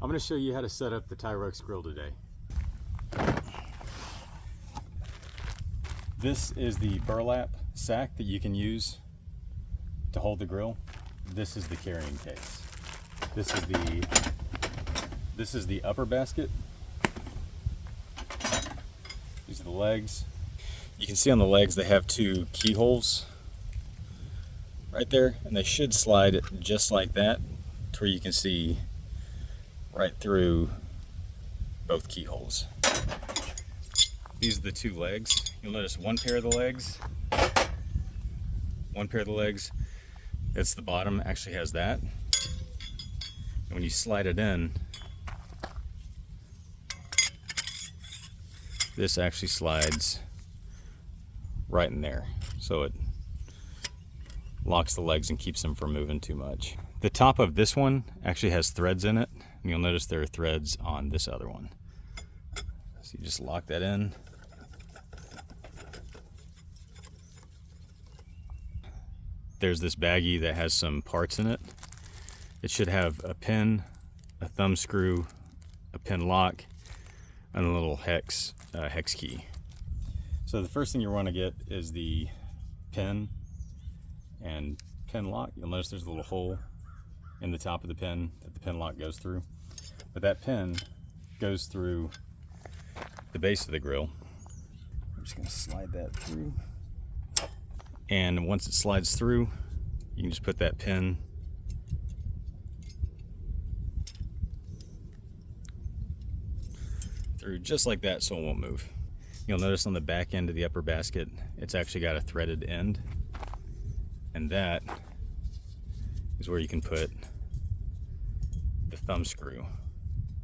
I'm going to show you how to set up the Tyrux grill today. This is the burlap sack that you can use to hold the grill. This is the carrying case. This is the upper basket. These are the legs. You can see on the legs they have two keyholes right there, and they should slide just like that to where you can see right through both keyholes. These are the two legs. You'll notice one pair of the legs, it's the bottom, actually has that. And when you slide it in, this actually slides right in there. So it locks the legs and keeps them from moving too much. The top of this one actually has threads in it. And you'll notice there are threads on this other one. So you just lock that in. There's this baggie that has some parts in it. It should have a pin, a thumb screw, a pin lock, and a little hex key. So the first thing you want to get is the pin and pin lock. You'll notice there's a little hole in the top of the pin that the pin lock goes through. But that pin goes through the base of the grill. I'm just going to slide that through. And once it slides through, you can just put that pin through just like that so it won't move. You'll notice on the back end of the upper basket, it's actually got a threaded end. And that is where you can put the thumb screw.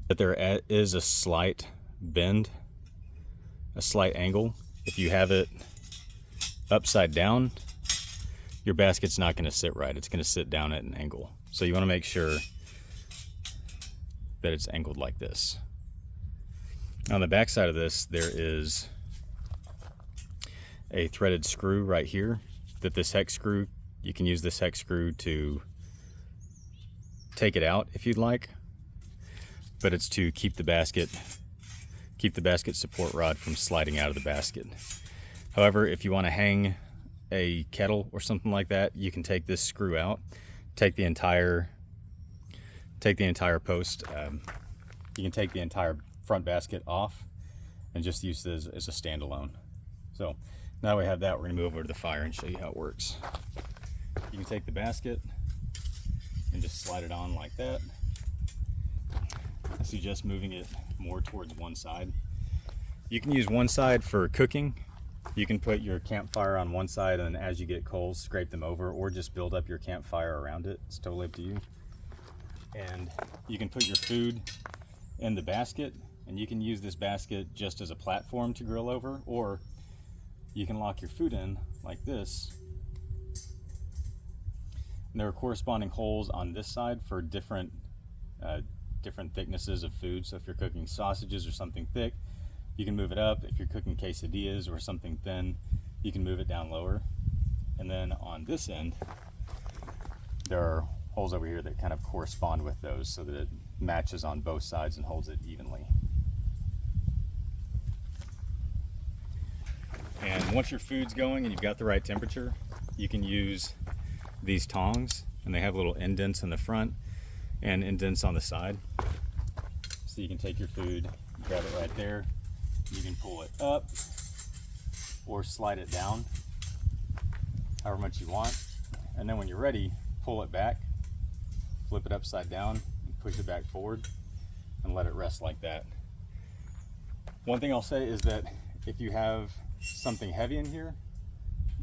But there is a slight bend, a slight angle. If you have it upside down, your basket's not going to sit right. It's going to sit down at an angle. So you want to make sure that it's angled like this. On the back side of this, there is a threaded screw right here that this hex screw, you can use this hex screw to take it out if you'd like, but it's to keep the basket support rod from sliding out of the basket. However, if you want to hang a kettle or something like that, you can take this screw out, take the entire post. You can take the entire front basket off and just use this as a standalone. So now we have that, we're going to move over to the fire and show you how it works. You can take the basket and just slide it on like that. I suggest moving it more towards one side. You can use one side for cooking. You can put your campfire on one side, and as you get coals, scrape them over, or just build up your campfire around it. It's totally up to you. And you can put your food in the basket, and you can use this basket just as a platform to grill over, or you can lock your food in like this. And there are corresponding holes on this side for different thicknesses of food. So if you're cooking sausages or something thick, you can move it up. If you're cooking quesadillas or something thin, you can move it down lower. And then on this end, there are holes over here that kind of correspond with those so that it matches on both sides and holds it evenly. And once your food's going and you've got the right temperature, you can use these tongs, and they have little indents in the front and indents on the side. So you can take your food, grab it right there, you can pull it up or slide it down however much you want, and then when you're ready, pull it back, flip it upside down, and push it back forward and let it rest like that. One thing I'll say is that if you have something heavy in here,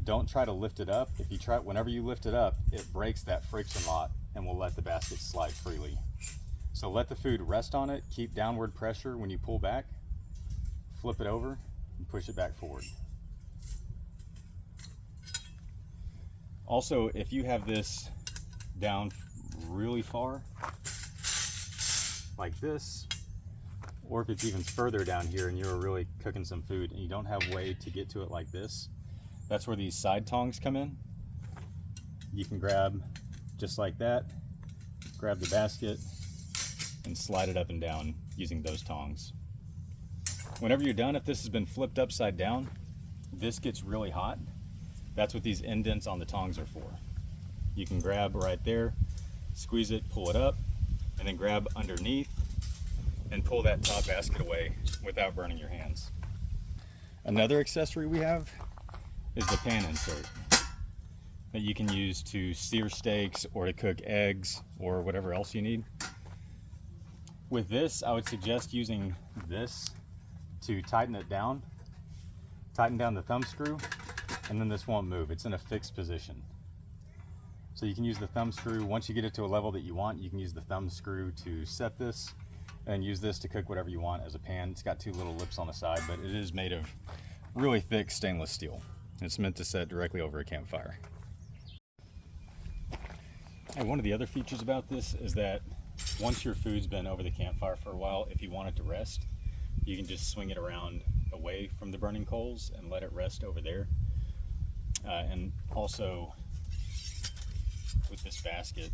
don't try to lift it up. If you try, whenever you lift it up, it breaks that friction lot and will let the basket slide freely. So let the food rest on it, keep downward pressure when you pull back, flip it over and push it back forward. Also, if you have this down really far, like this, or if it's even further down here and you're really cooking some food and you don't have a way to get to it like this, that's where these side tongs come in. You can grab just like that, grab the basket and slide it up and down using those tongs. Whenever you're done, if this has been flipped upside down, this gets really hot. That's what these indents on the tongs are for. You can grab right there, squeeze it, pull it up, and then grab underneath and pull that top basket away without burning your hands. Another accessory we have is the pan insert that you can use to sear steaks or to cook eggs or whatever else you need. With this, I would suggest using this to tighten it down. Tighten down the thumb screw, and then this won't move. It's in a fixed position. So you can use the thumb screw. Once you get it to a level that you want, you can use the thumb screw to set this and use this to cook whatever you want as a pan. It's got two little lips on the side, but it is made of really thick stainless steel. It's meant to set directly over a campfire. And one of the other features about this is that once your food's been over the campfire for a while, if you want it to rest, you can just swing it around away from the burning coals and let it rest over there. And also with this basket,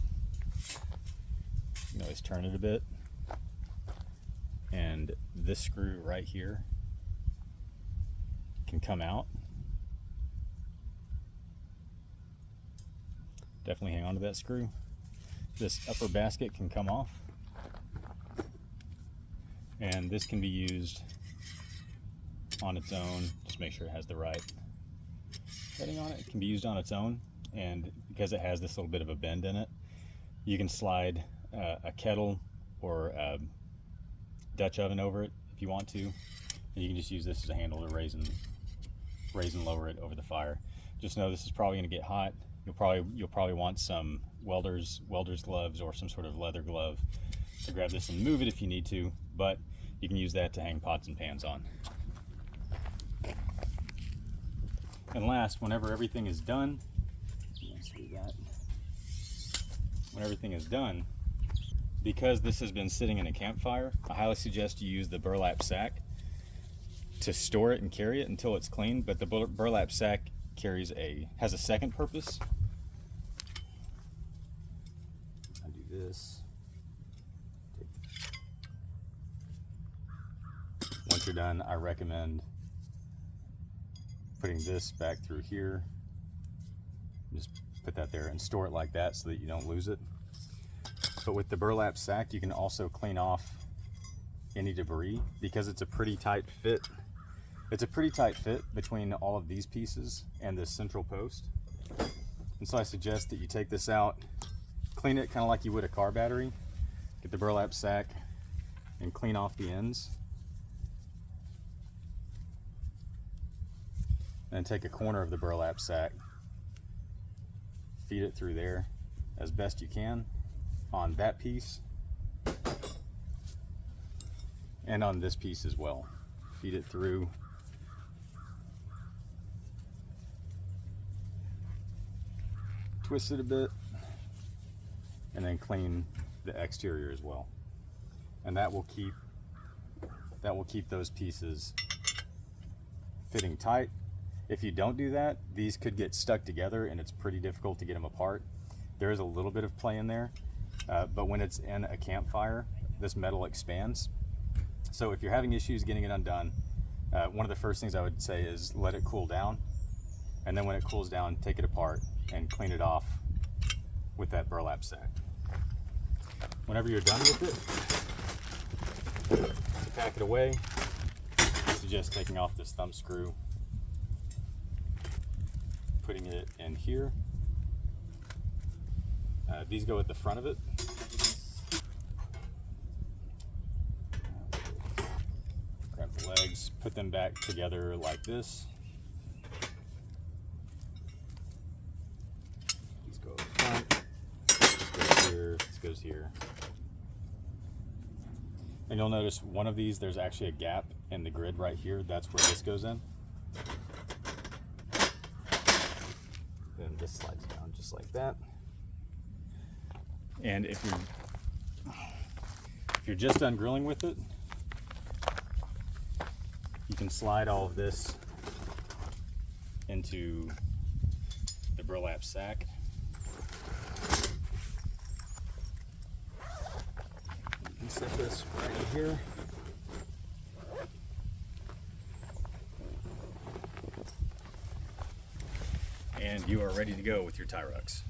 you can always turn it a bit, and this screw right here can come out. Definitely hang on to that screw. This upper basket can come off, and this can be used on its own. Just make sure it has the right setting on it. It can be used on its own, and because it has this little bit of a bend in it, you can slide a kettle or a Dutch oven over it if you want to, and you can just use this as a handle to raise and lower it over the fire. Just know this is probably going to get hot. You'll probably want some welder's gloves or some sort of leather glove to grab this and move it if you need to, but you can use that to hang pots and pans on. And last, whenever everything is done, when everything is done, because this has been sitting in a campfire, I highly suggest you use the burlap sack to store it and carry it until it's clean. But the burlap sack has a second purpose. I do this. Once you're done, I recommend putting this back through here. Just put that there and store it like that so that you don't lose it. But with the burlap sack, you can also clean off any debris because it's a pretty tight fit. It's a pretty tight fit between all of these pieces and this central post. And so I suggest that you take this out, clean it kind of like you would a car battery, get the burlap sack and clean off the ends. And take a corner of the burlap sack, feed it through there as best you can on that piece and on this piece as well. Feed it through. Twist it a bit and then clean the exterior as well. And that will keep those pieces fitting tight. If you don't do that, these could get stuck together and it's pretty difficult to get them apart. There is a little bit of play in there, but when it's in a campfire, this metal expands. So if you're having issues getting it undone, one of the first things I would say is let it cool down. And then when it cools down, take it apart and clean it off with that burlap sack. Whenever you're done with it, to pack it away, I suggest taking off this thumb screw, putting it in here. These go at the front of it. Grab the legs, put them back together like this. These go at the front. This goes here. This goes here. And you'll notice one of these, there's actually a gap in the grid right here. That's where this goes in. Then this slides down just like that. And if you're just done grilling with it, you can slide all of this into the burlap sack. You can set this right here. And you are ready to go with your Tyrux.